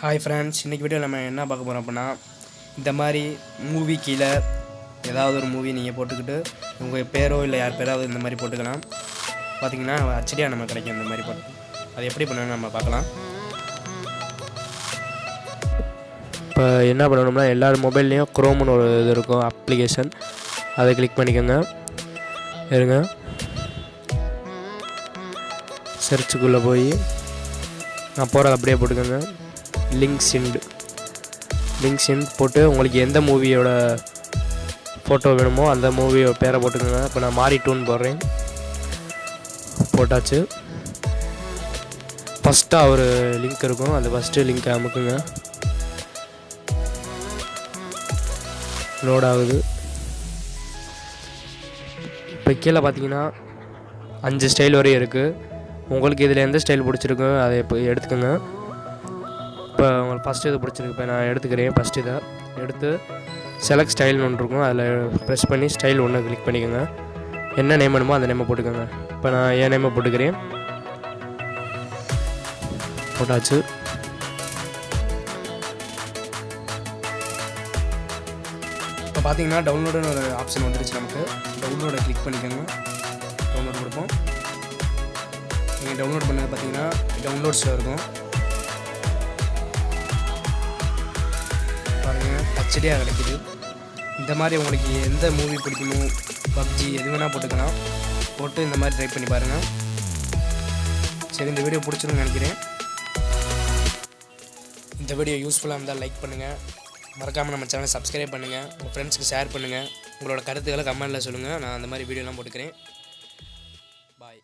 Hi friends, இன்றைக்கி video நம்ம என்ன பார்க்க போகிறோம் அப்படின்னா, இந்த மாதிரி மூவி கீழே ஏதாவது ஒரு மூவி நீங்கள் போட்டுக்கிட்டு உங்கள் பேரோ இல்லை யார் பேராவது இந்த மாதிரி போட்டுக்கலாம். பார்த்திங்கன்னா ஹெச்டியாக நம்ம கிடைக்கும். இந்த மாதிரி போட்டு அது எப்படி பண்ணணும்னு நம்ம பார்க்கலாம். இப்போ என்ன பண்ணணும்னா, எல்லார் மொபைல்லையும் க்ரோம்னு ஒரு இது இருக்கும் அப்ளிகேஷன், அதை கிளிக் பண்ணிக்கோங்க. இருங்க, சர்ச்சுக்குள்ளே போய் நான் போகிறத அப்படியே போட்டுக்கோங்க. LinksInd போட்டு உங்களுக்கு எந்த மூவியோட ஃபோட்டோ வேணுமோ அந்த மூவியோட பேரை போட்டுக்கோங்க. இப்போ நான் மாறி டூன்னு போடுறேன். போட்டாச்சு. ஃபஸ்ட்டாக ஒரு லிங்க் இருக்கும், அந்த ஃபஸ்ட்டு லிங்க்கை அமுக்குங்க. லோட் ஆகுது. இப்போ கீழே பார்த்தீங்கன்னா 5 ஸ்டைல் வரையும் இருக்குது. உங்களுக்கு இதில் எந்த ஸ்டைல் பிடிச்சிருக்கோ அதை இப்போ எடுத்துக்கோங்க. இப்போ உங்களுக்கு ஃபஸ்ட்டு இது பிடிச்சிருக்கு, இப்போ நான் எடுத்துக்கிறேன். ஃபஸ்ட்டு இதை எடுத்து செலக்ட் ஸ்டைல்னு ஒன்று இருக்கும், அதில் ப்ரெஸ் பண்ணி ஸ்டைல் ஒன்று கிளிக் பண்ணிக்கோங்க. என்ன நேம் வேணுமோ அந்த நேமை போட்டுக்கோங்க. இப்போ நான் என் நேமை போட்டுக்கிறேன். போட்டாச்சு. இப்போ பார்த்தீங்கன்னா டவுன்லோடுன்னு ஒரு ஆப்ஷன் வந்துருச்சு. நமக்கு டவுன்லோடை கிளிக் பண்ணிக்கோங்க. டவுன்லோட் கொடுப்போம். நீங்கள் டவுன்லோட் பண்ணது பார்த்தீங்கன்னா டவுன்லோட்ஸில் இருக்கும். பாருங்கள், ஹெச்டியாக கிடைக்குது. இந்த மாதிரி உங்களுக்கு எந்த மூவி பிடிக்குமோ, பப்ஜி எது வேணால் போட்டுக்கலாம். போட்டு இந்த மாதிரி ட்ரை பண்ணி பாருங்கள். சரி, இந்த வீடியோ பிடிச்சிருன்னு நினைக்கிறேன். இந்த வீடியோ யூஸ்ஃபுல்லாக இருந்தால் லைக் பண்ணுங்கள். மறக்காமல் நம்ம சேனலை சப்ஸ்கிரைப் பண்ணுங்கள். உங்கள் ஃப்ரெண்ட்ஸுக்கு ஷேர் பண்ணுங்கள். உங்களோட கருத்துக்களை கமெண்ட்டில் சொல்லுங்கள். நான் அந்த மாதிரி வீடியோலாம் போட்டுக்கிறேன். பாய்.